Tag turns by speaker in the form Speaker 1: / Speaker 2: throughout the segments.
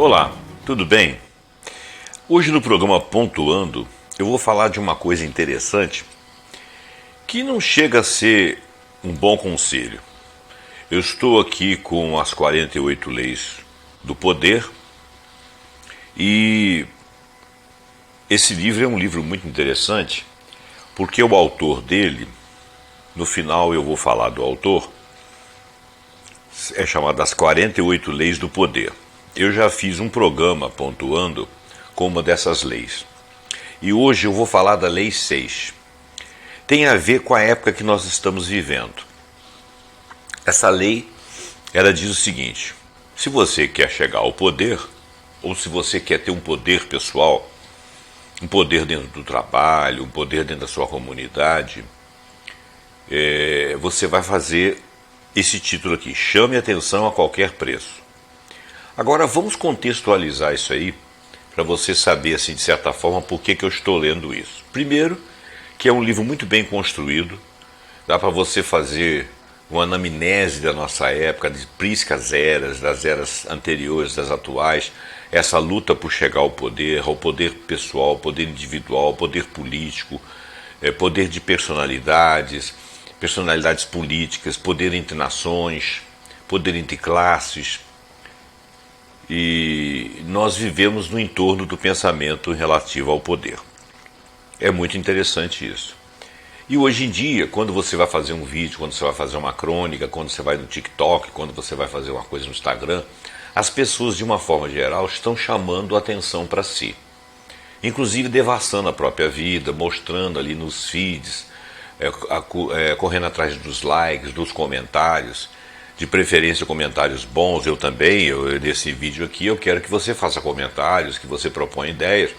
Speaker 1: Olá, tudo bem? Hoje no programa Pontuando eu vou falar de uma coisa interessante que não chega a ser um bom conselho. Eu estou aqui com as 48 leis do poder e esse livro é um livro muito interessante porque o autor dele, no final eu vou falar do autor, é chamado As 48 Leis do Poder. Eu já fiz um programa pontuando com uma dessas leis. E hoje eu vou falar da Lei 6. Tem a ver com a época que nós estamos vivendo. Essa lei, ela diz o seguinte: se você quer chegar ao poder, ou se você quer ter um poder pessoal, um poder dentro do trabalho, um poder dentro da sua comunidade, você vai fazer esse título aqui: chame atenção a qualquer preço. Agora vamos contextualizar isso aí para você saber, assim, de certa forma, por que eu estou lendo isso. Primeiro, que é um livro muito bem construído, dá para você fazer uma anamnese da nossa época, de priscas eras, das eras anteriores, das atuais, essa luta por chegar ao poder pessoal, ao poder individual, ao poder político, poder de personalidades políticas, poder entre nações, poder entre classes. E nós vivemos no entorno do pensamento relativo ao poder. É muito interessante isso. E hoje em dia, quando você vai fazer um vídeo, quando você vai fazer uma crônica, quando você vai no TikTok, quando você vai fazer uma coisa no Instagram, as pessoas, de uma forma geral, estão chamando a atenção para si. Inclusive devassando a própria vida, mostrando ali nos feeds, correndo atrás dos likes, dos comentários, de preferência comentários bons. Eu também, nesse vídeo aqui, eu quero que você faça comentários, que você proponha ideias.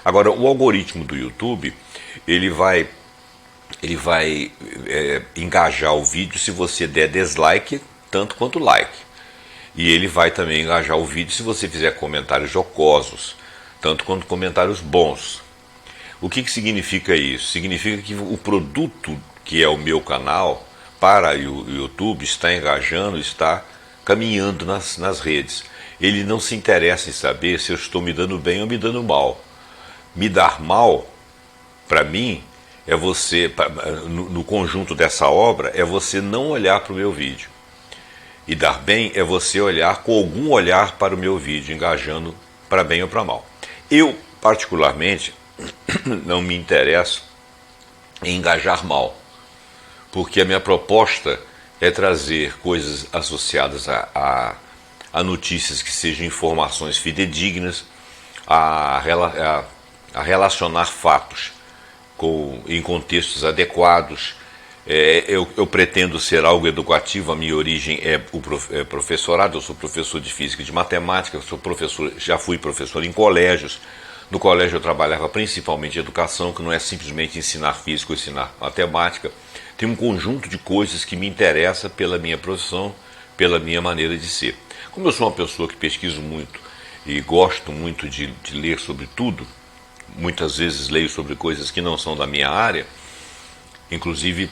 Speaker 1: Agora, o algoritmo do YouTube, ele vai engajar o vídeo se você der dislike, tanto quanto like. E ele vai também engajar o vídeo se você fizer comentários jocosos, tanto quanto comentários bons. O que significa isso? Significa que o produto que é o meu canal para o YouTube está engajando, está caminhando nas redes. Ele não se interessa em saber se eu estou me dando bem ou me dando mal. Me dar mal, para mim, é você, no conjunto dessa obra, é você não olhar para o meu vídeo. E dar bem é você olhar com algum olhar para o meu vídeo, engajando para bem ou para mal. Eu, particularmente, não me interesso em engajar mal, porque a minha proposta é trazer coisas associadas a notícias que sejam informações fidedignas, a relacionar fatos em contextos adequados. Eu pretendo ser algo educativo. A minha origem é o professorado. Eu sou professor de física e de matemática, já fui professor em colégios. No colégio eu trabalhava principalmente em educação, que não é simplesmente ensinar física ou ensinar matemática. Tem um conjunto de coisas que me interessa pela minha profissão, pela minha maneira de ser. Como eu sou uma pessoa que pesquiso muito e gosto muito de ler sobre tudo, muitas vezes leio sobre coisas que não são da minha área, inclusive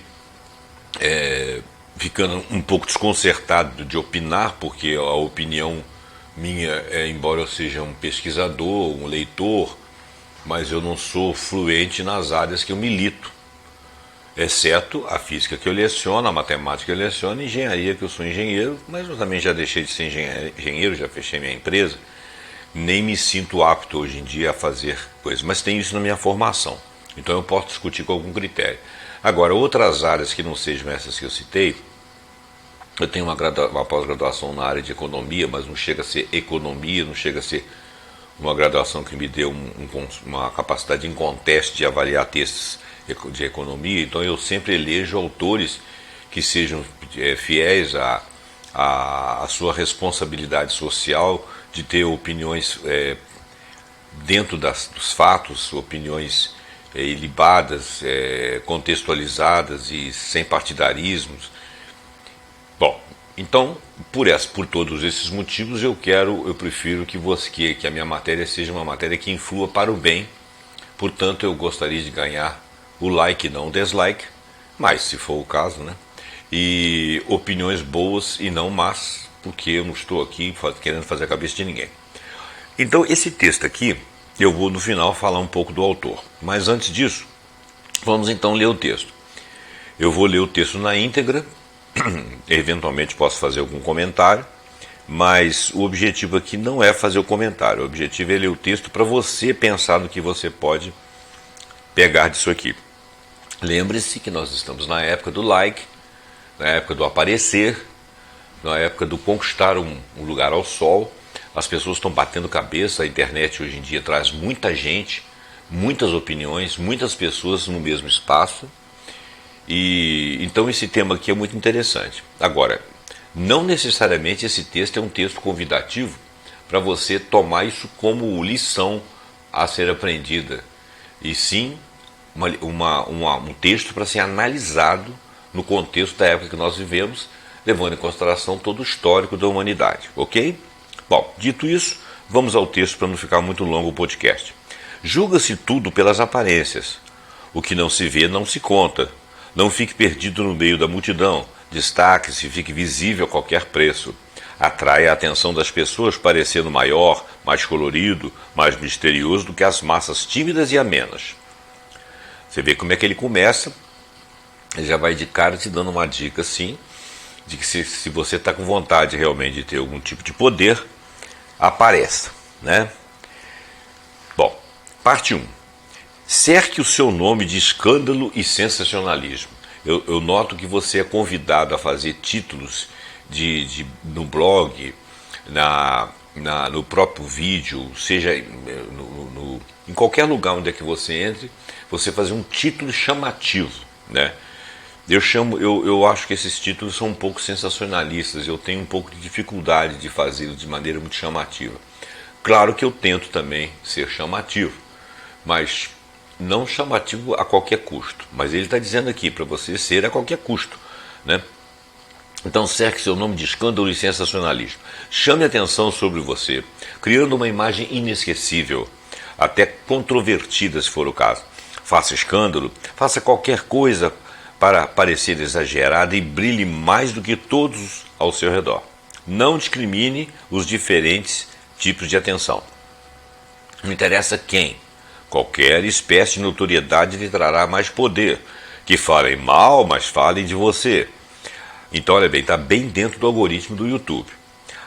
Speaker 1: ficando um pouco desconcertado de opinar, porque a opinião minha, embora eu seja um pesquisador, um leitor, mas eu não sou fluente nas áreas que eu milito, exceto a física que eu leciono, a matemática que eu leciono, a engenharia que eu sou engenheiro, mas eu também já deixei de ser engenheiro, já fechei minha empresa, nem me sinto apto hoje em dia a fazer coisas, mas tenho isso na minha formação, então eu posso discutir com algum critério. Agora, outras áreas que não sejam essas que eu citei, eu tenho uma pós-graduação na área de economia, mas não chega a ser economia, não chega a ser uma graduação que me deu uma capacidade inconteste de avaliar textos de economia. Então eu sempre elejo autores que sejam fiéis à sua responsabilidade social de ter opiniões dentro dos fatos, opiniões ilibadas, contextualizadas e sem partidarismos. Bom, então, por todos esses motivos, eu prefiro que a minha matéria seja uma matéria que influa para o bem. Portanto, eu gostaria de ganhar o like e não o dislike, mas se for o caso, né? E opiniões boas e não más, porque eu não estou aqui querendo fazer a cabeça de ninguém. Então esse texto aqui, eu vou no final falar um pouco do autor. Mas antes disso, vamos então ler o texto. Eu vou ler o texto na íntegra, eventualmente posso fazer algum comentário, mas o objetivo aqui não é fazer o comentário, o objetivo é ler o texto para você pensar no que você pode pegar disso aqui. Lembre-se que nós estamos na época do like, na época do aparecer, na época do conquistar um lugar ao sol. As pessoas estão batendo cabeça, a internet hoje em dia traz muita gente, muitas opiniões, muitas pessoas no mesmo espaço. E então esse tema aqui é muito interessante. Agora, não necessariamente esse texto é um texto convidativo para você tomar isso como lição a ser aprendida, e sim um texto para ser analisado no contexto da época que nós vivemos, levando em consideração todo o histórico da humanidade, ok? Bom, dito isso, vamos ao texto para não ficar muito longo o podcast. Julga-se tudo pelas aparências. O que não se vê não se conta. Não fique perdido no meio da multidão. Destaque-se e fique visível a qualquer preço. Atrai a atenção das pessoas parecendo maior, mais colorido, mais misterioso do que as massas tímidas e amenas. Você vê como é que ele começa. Ele já vai de cara te dando uma dica assim, de que se você está com vontade realmente de ter algum tipo de poder, apareça, né? Bom, parte 1. Cerque o seu nome de escândalo e sensacionalismo. Eu noto que você é convidado a fazer títulos no blog, no próprio vídeo, seja em qualquer lugar onde é que você entre, você fazer um título chamativo, né? Eu acho que esses títulos são um pouco sensacionalistas, eu tenho um pouco de dificuldade de fazê-los de maneira muito chamativa. Claro que eu tento também ser chamativo, mas não chamativo a qualquer custo. Mas ele está dizendo aqui para você ser a qualquer custo, né? Então cerque seu nome de escândalo e sensacionalismo. Chame atenção sobre você, criando uma imagem inesquecível, até controvertida se for o caso. Faça escândalo, faça qualquer coisa para parecer exagerada e brilhe mais do que todos ao seu redor. Não discrimine os diferentes tipos de atenção. Não interessa quem. Qualquer espécie de notoriedade lhe trará mais poder. Que falem mal, mas falem de você. Então, olha bem, está bem dentro do algoritmo do YouTube.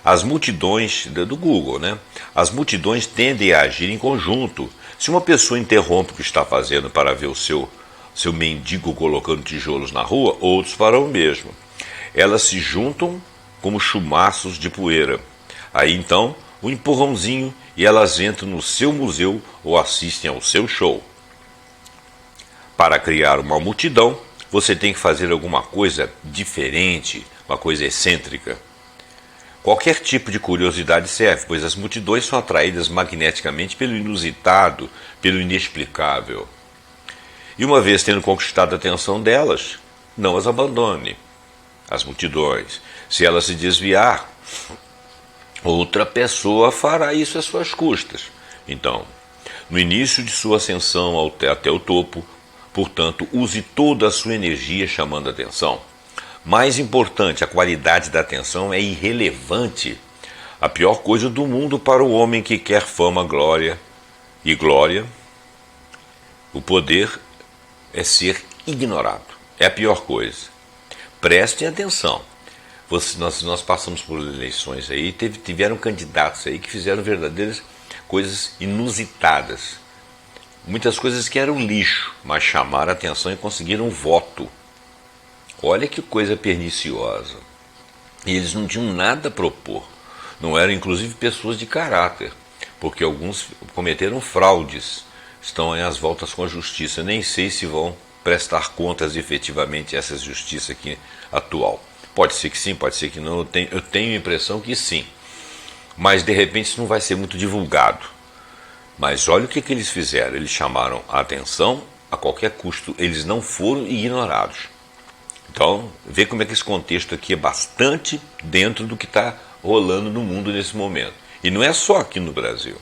Speaker 1: As multidões, do Google, né? As multidões tendem a agir em conjunto. Se uma pessoa interrompe o que está fazendo para ver o seu mendigo colocando tijolos na rua, outros farão o mesmo. Elas se juntam como chumaços de poeira. Aí então, um empurrãozinho e elas entram no seu museu ou assistem ao seu show. Para criar uma multidão, você tem que fazer alguma coisa diferente, uma coisa excêntrica. Qualquer tipo de curiosidade serve, pois as multidões são atraídas magneticamente pelo inusitado, pelo inexplicável. E uma vez tendo conquistado a atenção delas, não as abandone. As multidões, se ela se desviar, outra pessoa fará isso às suas custas. Então, no início de sua ascensão até o topo, portanto, use toda a sua energia chamando a atenção. Mais importante, a qualidade da atenção é irrelevante. A pior coisa do mundo para o homem que quer fama, glória, o poder é ser ignorado. É a pior coisa. Prestem atenção. Nós passamos por eleições aí, tiveram candidatos aí que fizeram verdadeiras coisas inusitadas. Muitas coisas que eram lixo, mas chamaram a atenção e conseguiram voto. Olha que coisa perniciosa. E eles não tinham nada a propor. Não eram inclusive pessoas de caráter, porque alguns cometeram fraudes. Estão aí às voltas com a justiça. Nem sei se vão prestar contas efetivamente a essa justiça aqui atual. Pode ser que sim, pode ser que não. Eu tenho a impressão que sim. Mas de repente isso não vai ser muito divulgado. Mas olha o que eles fizeram. Eles chamaram a atenção a qualquer custo. Eles não foram ignorados. Então, vê como é que esse contexto aqui é bastante dentro do que está rolando no mundo nesse momento. E não é só aqui no Brasil.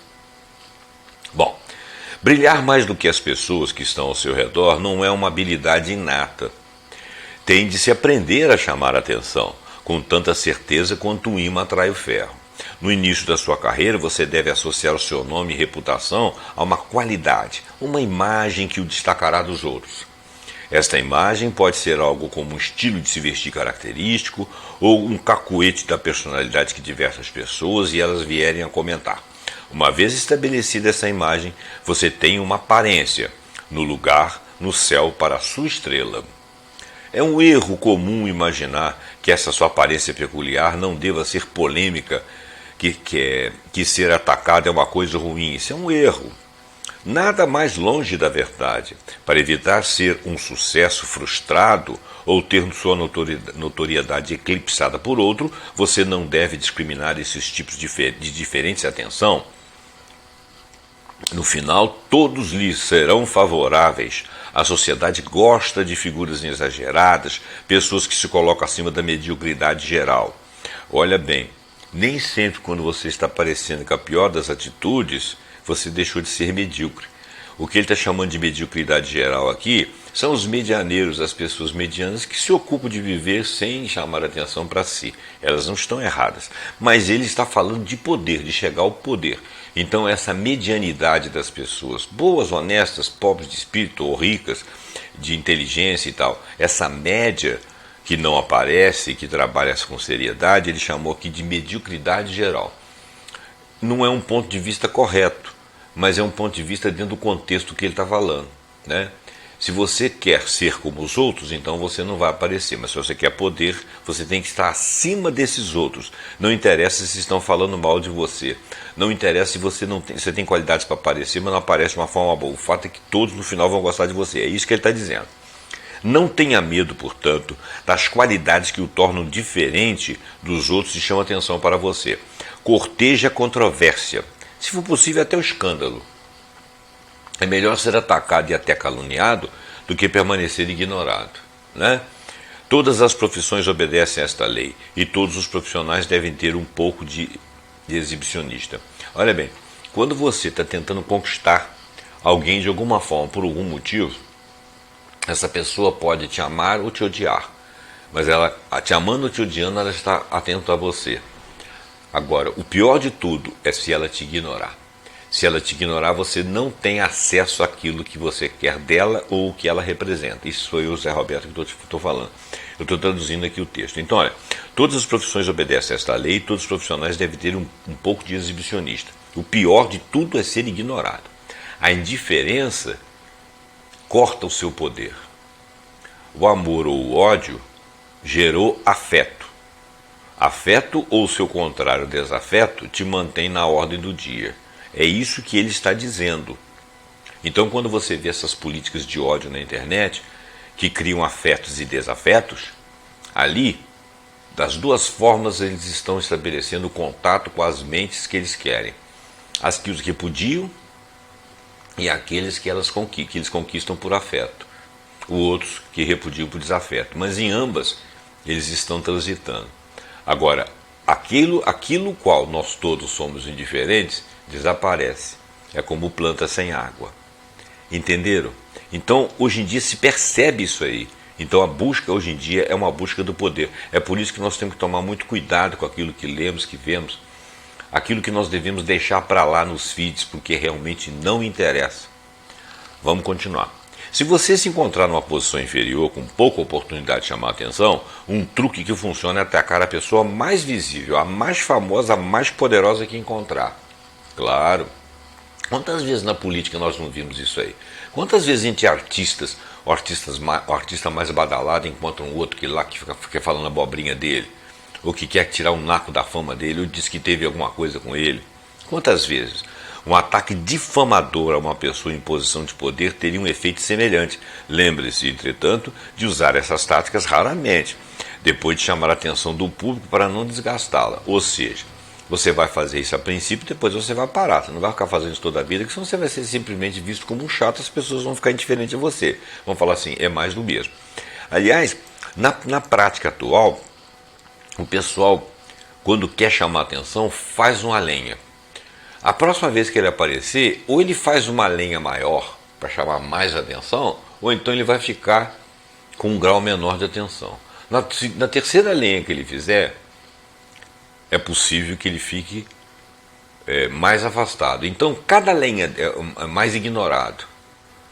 Speaker 1: Bom, brilhar mais do que as pessoas que estão ao seu redor não é uma habilidade inata. Tem de se aprender a chamar a atenção, com tanta certeza quanto um imã atrai o ferro. No início da sua carreira, você deve associar o seu nome e reputação a uma qualidade, uma imagem que o destacará dos outros. Esta imagem pode ser algo como um estilo de se vestir característico ou um cacuete da personalidade que diversas pessoas e elas vierem a comentar. Uma vez estabelecida essa imagem, você tem uma aparência no lugar, no céu para a sua estrela. É um erro comum imaginar que essa sua aparência peculiar não deva ser polêmica, que ser atacada é uma coisa ruim. Isso é um erro. Nada mais longe da verdade. Para evitar ser um sucesso frustrado ou ter sua notoriedade eclipsada por outro, você não deve discriminar esses tipos de diferentes atenção. No final, todos lhes serão favoráveis. A sociedade gosta de figuras exageradas, pessoas que se colocam acima da mediocridade geral. Olha bem, nem sempre quando você está parecendo com a pior das atitudes, você deixou de ser medíocre. O que ele está chamando de mediocridade geral aqui são os medianeiros, as pessoas medianas que se ocupam de viver sem chamar atenção para si. Elas não estão erradas, mas ele está falando de poder, de chegar ao poder. Então essa medianidade das pessoas, boas, honestas, pobres de espírito ou ricas, de inteligência e tal, essa média que não aparece, que trabalha com seriedade, ele chamou aqui de mediocridade geral. Não é um ponto de vista correto, mas é um ponto de vista dentro do contexto que ele está falando, né? Se você quer ser como os outros, então você não vai aparecer. Mas se você quer poder, você tem que estar acima desses outros. Não interessa se estão falando mal de você. Não interessa se você tem qualidades para aparecer, mas não aparece de uma forma boa. O fato é que todos no final vão gostar de você. É isso que ele está dizendo. Não tenha medo, portanto, das qualidades que o tornam diferente dos outros e chamam atenção para você. Corteje a controvérsia. Se for possível, até o escândalo. É melhor ser atacado e até caluniado do que permanecer ignorado, né? Todas as profissões obedecem a esta lei e todos os profissionais devem ter um pouco de exibicionista. Olha bem, quando você está tentando conquistar alguém de alguma forma, por algum motivo, essa pessoa pode te amar ou te odiar, mas ela, te amando ou te odiando, ela está atenta a você. Agora, o pior de tudo é se ela te ignorar. Se ela te ignorar, você não tem acesso àquilo que você quer dela ou o que ela representa. Isso sou eu, Zé Roberto, que estou falando. Eu estou traduzindo aqui o texto. Então, olha, todas as profissões obedecem a esta lei e todos os profissionais devem ter um pouco de exibicionista. O pior de tudo é ser ignorado. A indiferença corta o seu poder. O amor ou o ódio gerou afeto. Afeto ou seu contrário, desafeto, te mantém na ordem do dia. É isso que ele está dizendo. Então, quando você vê essas políticas de ódio na internet, que criam afetos e desafetos, ali, das duas formas, eles estão estabelecendo contato com as mentes que eles querem. As que os repudiam e aqueles que eles conquistam por afeto. Os outros que repudiam por desafeto. Mas em ambas, eles estão transitando. Agora, aquilo qual nós todos somos indiferentes, desaparece. É como planta sem água. Entenderam? Então, hoje em dia se percebe isso aí. Então, a busca hoje em dia é uma busca do poder. É por isso que nós temos que tomar muito cuidado com aquilo que lemos, que vemos. Aquilo que nós devemos deixar para lá nos feeds, porque realmente não interessa. Vamos continuar. Se você se encontrar numa posição inferior, com pouca oportunidade de chamar a atenção, um truque que funciona é atacar a pessoa mais visível, a mais famosa, a mais poderosa que encontrar. Claro. Quantas vezes na política nós não vimos isso aí? Quantas vezes entre artistas, o artista mais badalado encontra um outro que fica falando abobrinha dele, ou que quer tirar um naco da fama dele, ou diz que teve alguma coisa com ele? Quantas vezes? Um ataque difamador a uma pessoa em posição de poder teria um efeito semelhante. Lembre-se, entretanto, de usar essas táticas raramente, depois de chamar a atenção do público para não desgastá-la. Ou seja, você vai fazer isso a princípio, depois você vai parar. Você não vai ficar fazendo isso toda a vida, porque senão você vai ser simplesmente visto como um chato, as pessoas vão ficar indiferentes a você. Vão falar assim, é mais do mesmo. Aliás, na prática atual, o pessoal, quando quer chamar atenção, faz uma lenha. A próxima vez que ele aparecer, ou ele faz uma lenha maior para chamar mais atenção, ou então ele vai ficar com um grau menor de atenção. Na terceira lenha que ele fizer, é possível que ele fique mais afastado. Então, cada lenha é mais ignorado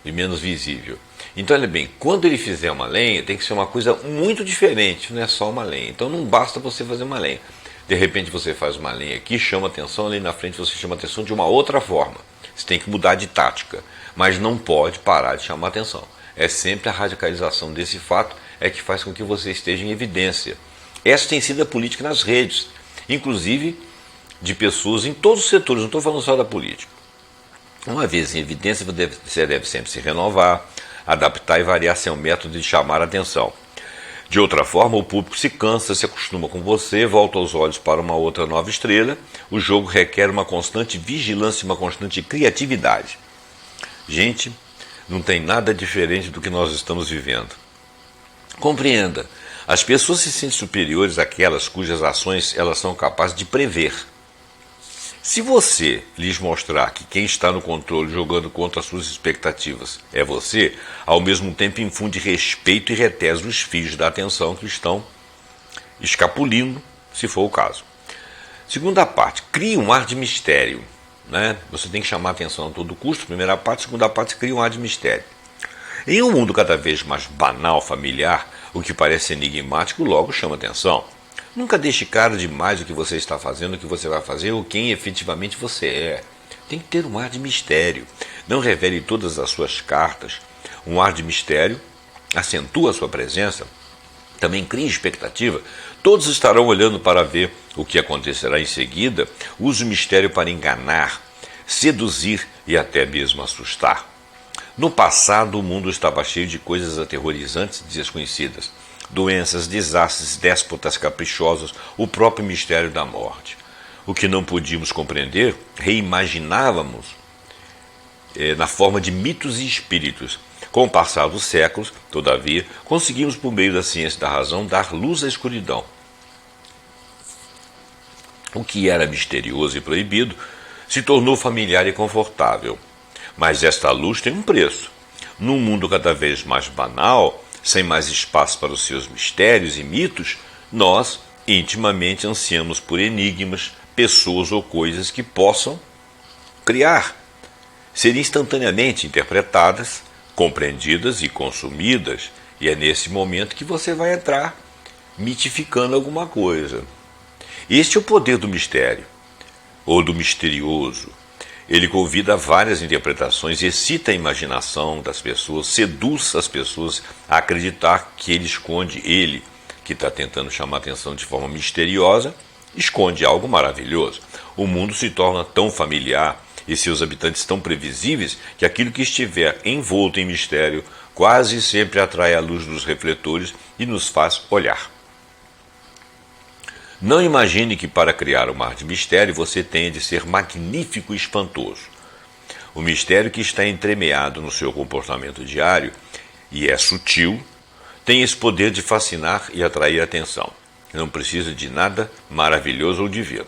Speaker 1: e menos visível. Então, olha bem, quando ele fizer uma lenha, tem que ser uma coisa muito diferente, não é só uma lenha. Então, não basta você fazer uma lenha. De repente, você faz uma lenha aqui, chama atenção, ali na frente você chama atenção de uma outra forma. Você tem que mudar de tática, mas não pode parar de chamar atenção. É sempre a radicalização desse fato é que faz com que você esteja em evidência. Essa tem sido a política nas redes, inclusive de pessoas em todos os setores, não estou falando só da política. Uma vez em evidência, você deve sempre se renovar, adaptar e variar seu método de chamar a atenção. De outra forma, o público se cansa, se acostuma com você, volta os olhos para uma outra nova estrela. O jogo requer uma constante vigilância e uma constante criatividade. Gente, não tem nada diferente do que nós estamos vivendo. Compreenda, as pessoas se sentem superiores àquelas cujas ações elas são capazes de prever. Se você lhes mostrar que quem está no controle jogando contra as suas expectativas é você, ao mesmo tempo infunde respeito e retesa os fios da atenção que estão escapulindo, se for o caso. Segunda parte, cria um ar de mistério. Né? Você tem que chamar a atenção a todo custo, primeira parte, segunda parte, cria um ar de mistério. Em um mundo cada vez mais banal, familiar, o que parece enigmático logo chama atenção. Nunca deixe claro demais o que você está fazendo, o que você vai fazer ou quem efetivamente você é. Tem que ter um ar de mistério. Não revele todas as suas cartas. Um ar de mistério acentua a sua presença. Também cria expectativa. Todos estarão olhando para ver o que acontecerá em seguida. Use o mistério para enganar, seduzir e até mesmo assustar. No passado, o mundo estava cheio de coisas aterrorizantes e desconhecidas. Doenças, desastres, déspotas caprichosos, o próprio mistério da morte. O que não podíamos compreender, reimaginávamos na forma de mitos e espíritos. Com o passar dos séculos, todavia, conseguimos, por meio da ciência da razão, dar luz à escuridão. O que era misterioso e proibido se tornou familiar e confortável. Mas esta luz tem um preço. Num mundo cada vez mais banal, sem mais espaço para os seus mistérios e mitos, nós intimamente ansiamos por enigmas, pessoas ou coisas que possam criar, ser instantaneamente interpretadas, compreendidas e consumidas, e é nesse momento que você vai entrar mitificando alguma coisa. Este é o poder do mistério, ou do misterioso. Ele convida a várias interpretações, excita a imaginação das pessoas, seduz as pessoas a acreditar que ele, que está tentando chamar a atenção de forma misteriosa, esconde algo maravilhoso. O mundo se torna tão familiar e seus habitantes tão previsíveis que aquilo que estiver envolto em mistério quase sempre atrai a luz dos refletores e nos faz olhar. Não imagine que para criar um mar de mistério você tenha de ser magnífico e espantoso. O mistério que está entremeado no seu comportamento diário e é sutil, tem esse poder de fascinar e atrair a atenção. Não precisa de nada maravilhoso ou divino.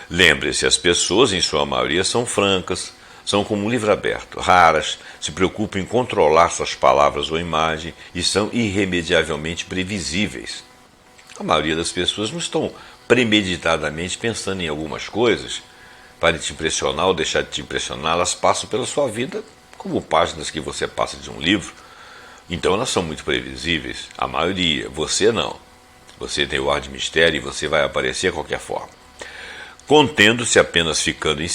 Speaker 1: Lembre-se, as pessoas, em sua maioria, são francas, são como um livro aberto, raras, se preocupam em controlar suas palavras ou imagem e são irremediavelmente previsíveis. A maioria das pessoas não estão premeditadamente pensando em algumas coisas para te impressionar ou deixar de te impressionar. Elas passam pela sua vida como páginas que você passa de um livro. Então elas são muito previsíveis. A maioria, você não. Você tem o ar de mistério e você vai aparecer de qualquer forma. Contendo-se apenas ficando em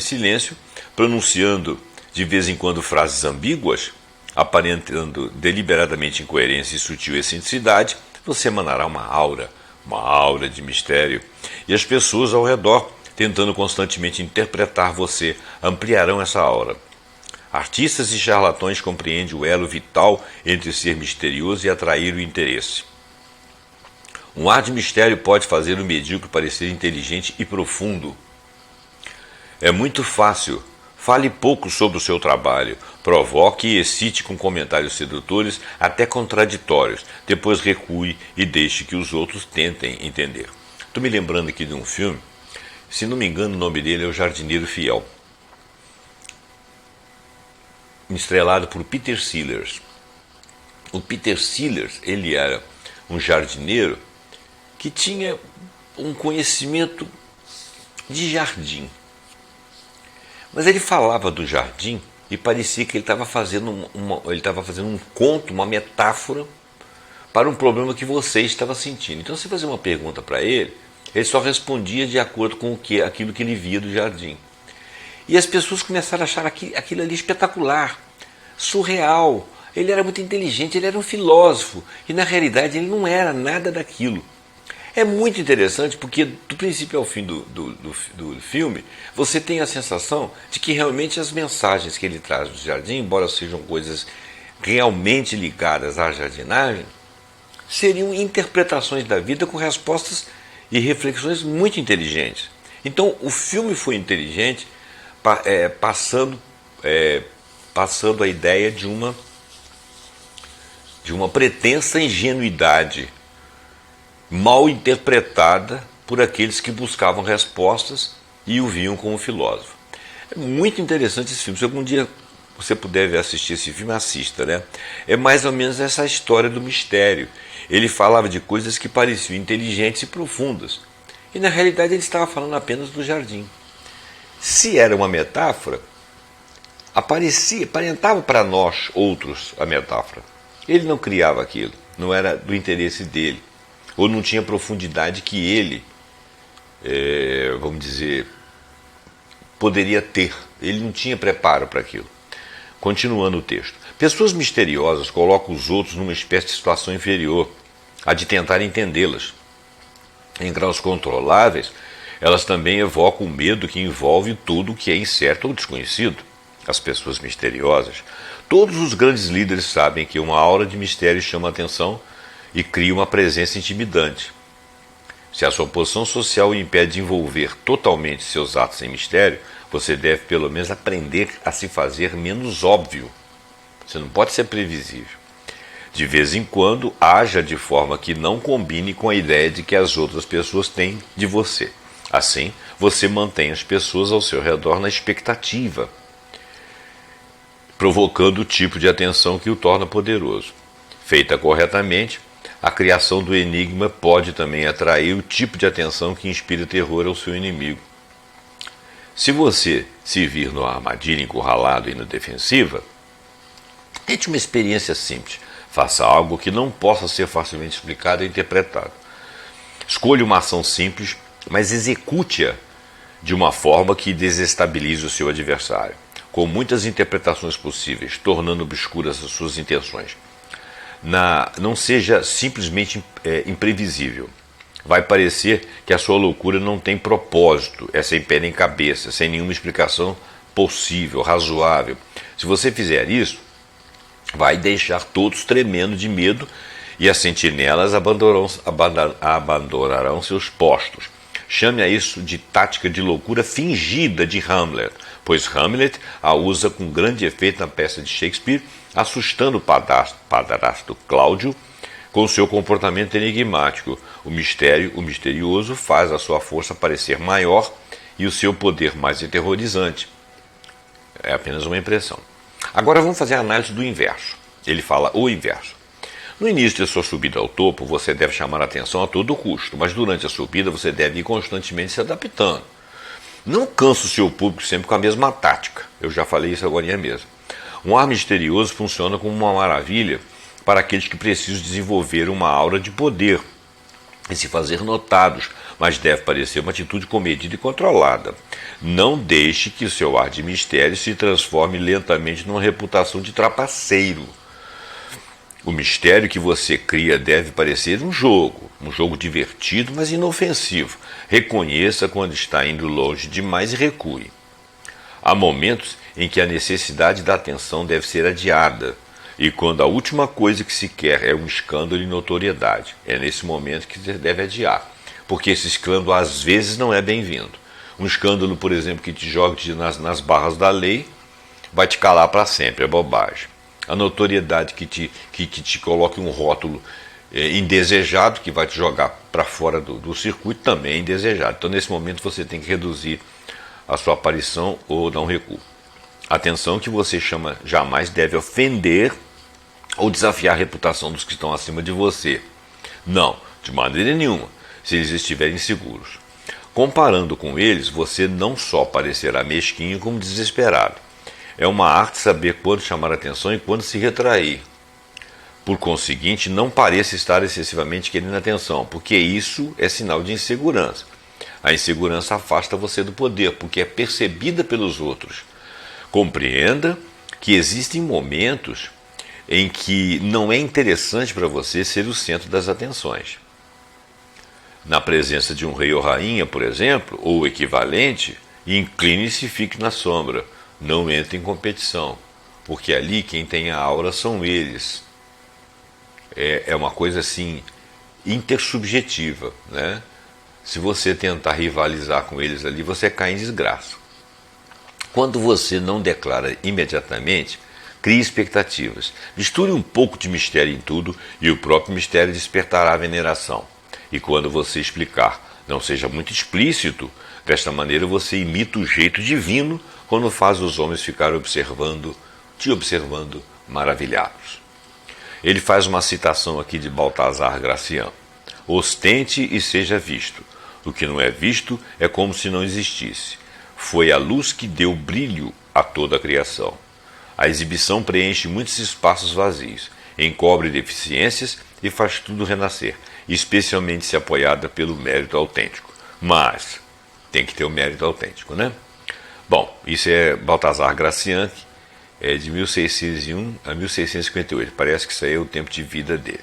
Speaker 1: silêncio, pronunciando de vez em quando frases ambíguas, aparentando deliberadamente incoerência e sutil excentricidade, você emanará uma aura de mistério, e as pessoas ao redor, tentando constantemente interpretar você, ampliarão essa aura. Artistas e charlatões compreendem o elo vital entre ser misterioso e atrair o interesse. Um ar de mistério pode fazer o medíocre parecer inteligente e profundo. É muito fácil. Fale pouco sobre o seu trabalho, provoque e excite com comentários sedutores, até contraditórios, depois recue e deixe que os outros tentem entender. Estou me lembrando aqui de um filme, se não me engano o nome dele é O Jardineiro Fiel, estrelado por Peter Sellers. O Peter Sellers, ele era um jardineiro que tinha um conhecimento de jardim. Mas ele falava do jardim e parecia que ele estava fazendo um conto, uma metáfora para um problema que você estava sentindo. Então, se você fazia uma pergunta para ele, ele só respondia de acordo com aquilo que ele via do jardim. E as pessoas começaram a achar aquilo ali espetacular, surreal. Ele era muito inteligente, ele era um filósofo. E na realidade ele não era nada daquilo. É muito interessante porque do princípio ao fim do filme, você tem a sensação de que realmente as mensagens que ele traz do jardim, embora sejam coisas realmente ligadas à jardinagem, seriam interpretações da vida com respostas e reflexões muito inteligentes. Então o filme foi inteligente, passando a ideia de uma pretensa ingenuidade mal interpretada por aqueles que buscavam respostas e o viam como filósofo. É muito interessante esse filme. Se algum dia você puder assistir esse filme, assista, né? É mais ou menos essa história do mistério. Ele falava de coisas que pareciam inteligentes e profundas. E na realidade ele estava falando apenas do jardim. Se era uma metáfora, aparentava para nós outros a metáfora. Ele não criava aquilo, não era do interesse dele, ou não tinha profundidade que ele, vamos dizer, poderia ter. Ele não tinha preparo para aquilo. Continuando o texto. Pessoas misteriosas colocam os outros numa espécie de situação inferior, a de tentar entendê-las. Em graus controláveis, elas também evocam o medo que envolve tudo o que é incerto ou desconhecido. As pessoas misteriosas. Todos os grandes líderes sabem que uma aura de mistério chama a atenção e cria uma presença intimidante. Se a sua posição social o impede de envolver totalmente seus atos em mistério, você deve pelo menos aprender a se fazer menos óbvio. Você não pode ser previsível. De vez em quando, haja de forma que não combine com a ideia de que as outras pessoas têm de você. Assim, você mantém as pessoas ao seu redor na expectativa, provocando o tipo de atenção que o torna poderoso. Feita corretamente, a criação do enigma pode também atrair o tipo de atenção que inspira terror ao seu inimigo. Se você se vir numa armadilha encurralado e na defensiva, tente uma experiência simples. Faça algo que não possa ser facilmente explicado e interpretado. Escolha uma ação simples, mas execute-a de uma forma que desestabilize o seu adversário, com muitas interpretações possíveis, tornando obscuras as suas intenções. Não seja simplesmente imprevisível. Vai parecer que a sua loucura não tem propósito, é sem pé nem cabeça, sem nenhuma explicação possível, razoável. Se você fizer isso, vai deixar todos tremendo de medo e as sentinelas abandonarão seus postos. Chame a isso de tática de loucura fingida de Hamlet, pois Hamlet a usa com grande efeito na peça de Shakespeare, assustando o padrasto Cláudio com seu comportamento enigmático. O misterioso faz a sua força parecer maior e o seu poder mais aterrorizante. É apenas uma impressão. Agora vamos fazer a análise do inverso. Ele fala o inverso. No início de sua subida ao topo, você deve chamar a atenção a todo custo, mas durante a subida você deve ir constantemente se adaptando. Não canse o seu público sempre com a mesma tática. Eu já falei isso agora mesmo. Um ar misterioso funciona como uma maravilha para aqueles que precisam desenvolver uma aura de poder e se fazer notados, mas deve parecer uma atitude comedida e controlada. Não deixe que o seu ar de mistério se transforme lentamente numa reputação de trapaceiro. O mistério que você cria deve parecer um jogo divertido, mas inofensivo. Reconheça quando está indo longe demais e recue. Há momentos em que a necessidade da atenção deve ser adiada, e quando a última coisa que se quer é um escândalo e notoriedade. É nesse momento que você deve adiar, porque esse escândalo às vezes não é bem-vindo. Um escândalo, por exemplo, que te jogue nas barras da lei, vai te calar para sempre, é bobagem. A notoriedade que te coloque um rótulo indesejado, que vai te jogar para fora do circuito, também é indesejado. Então, nesse momento, você tem que reduzir a sua aparição ou dar um recuo. Atenção que você chama jamais deve ofender ou desafiar a reputação dos que estão acima de você. Não, de maneira nenhuma. se eles estiverem seguros. Comparando com eles, você não só parecerá mesquinho como desesperado. É uma arte saber quando chamar atenção e quando se retrair. Por conseguinte, não pareça estar excessivamente querendo atenção, porque isso é sinal de insegurança. A insegurança afasta você do poder, porque é percebida pelos outros. Compreenda que existem momentos em que não é interessante para você ser o centro das atenções. Na presença de um rei ou rainha, por exemplo, ou o equivalente, incline-se e fique na sombra. Não entre em competição, porque ali quem tem a aura são eles. É uma coisa assim, intersubjetiva, né? Se você tentar rivalizar com eles ali, você cai em desgraça. Quando você não declara imediatamente, crie expectativas. Misture um pouco de mistério em tudo e o próprio mistério despertará a veneração. E quando você explicar, não seja muito explícito, desta maneira você imita o jeito divino quando faz os homens ficarem te observando maravilhados. Ele faz uma citação aqui de Baltazar Gracian. Ostente e seja visto. O que não é visto é como se não existisse. Foi a luz que deu brilho a toda a criação. A exibição preenche muitos espaços vazios, encobre deficiências e faz tudo renascer, especialmente se apoiada pelo mérito autêntico. Mas tem que ter o mérito autêntico, né? Bom, isso é Baltazar Gracian, de 1601 a 1658. Parece que isso aí é o tempo de vida dele.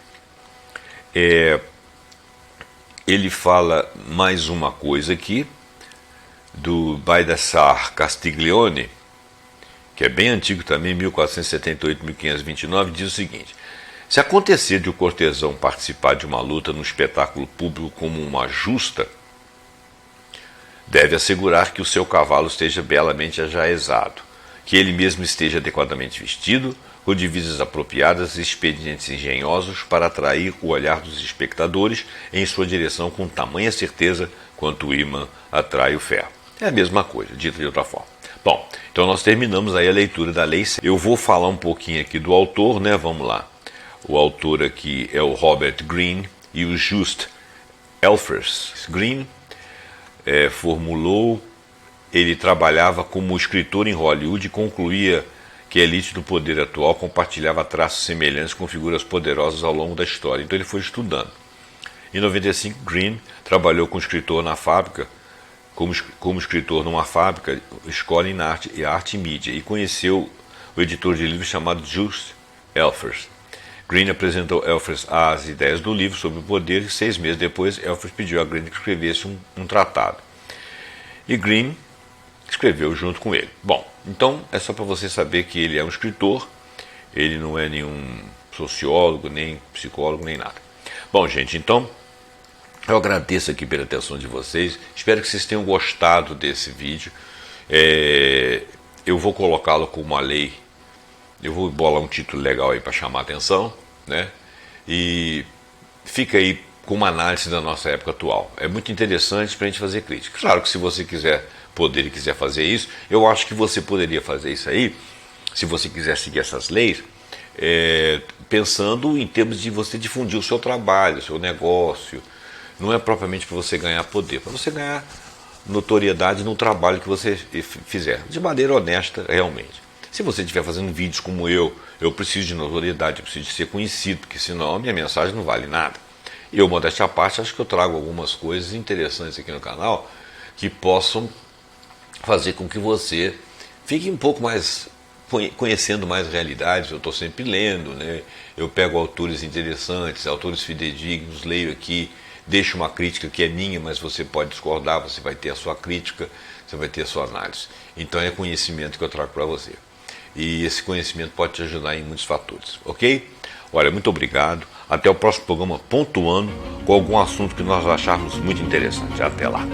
Speaker 1: Ele fala mais uma coisa aqui, do Baldassare Castiglione, que é bem antigo também, 1478-1529, diz o seguinte: se acontecer de o cortesão participar de uma luta no espetáculo público como uma justa, deve assegurar que o seu cavalo esteja belamente ajaezado, que ele mesmo esteja adequadamente vestido, com divisas apropriadas e expedientes engenhosos para atrair o olhar dos espectadores em sua direção com tamanha certeza quanto o ímã atrai o ferro. É a mesma coisa, dito de outra forma. Bom, então nós terminamos aí a leitura da Lei Seca. Eu vou falar um pouquinho aqui do autor, né? Vamos lá. O autor aqui é o Robert Greene e o Just Elfers. Greene ele trabalhava como escritor em Hollywood e concluía que a elite do poder atual compartilhava traços semelhantes com figuras poderosas ao longo da história. Então ele foi estudando. Em 95, Greene trabalhou como escritor na fábrica, como escritor numa fábrica, escola em arte e mídia, e conheceu o editor de livros chamado Just Elfers. Greene apresentou Elfers as ideias do livro sobre o poder e 6 meses depois Elfers pediu a Greene que escrevesse um tratado. E Greene escreveu junto com ele. Bom, então é só para você saber que ele é um escritor, ele não é nenhum sociólogo, nem psicólogo, nem nada. Bom, gente, então eu agradeço aqui pela atenção de vocês, espero que vocês tenham gostado desse vídeo. Eu vou colocá-lo com uma lei, eu vou bolar um título legal aí para chamar a atenção, né? E fica aí com uma análise da nossa época atual. É muito interessante para a gente fazer crítica. Claro que se você quiser poder e quiser fazer isso, eu acho que você poderia fazer isso aí, se você quiser seguir essas leis, pensando em termos de você difundir o seu trabalho, o seu negócio. Não é propriamente para você ganhar poder, para você ganhar notoriedade no trabalho que você fizer, de maneira honesta realmente. Se você estiver fazendo vídeos como eu preciso de notoriedade, eu preciso de ser conhecido, porque senão a minha mensagem não vale nada. E eu, modéstia à parte, acho que eu trago algumas coisas interessantes aqui no canal que possam fazer com que você fique um pouco mais conhecendo mais realidades. Eu estou sempre lendo, né? Eu pego autores interessantes, autores fidedignos, leio aqui, deixo uma crítica que é minha, mas você pode discordar, você vai ter a sua crítica, você vai ter a sua análise. Então é conhecimento que eu trago para você. E esse conhecimento pode te ajudar em muitos fatores, ok? Olha, muito obrigado. Até o próximo programa pontuando com algum assunto que nós acharmos muito interessante. Até lá.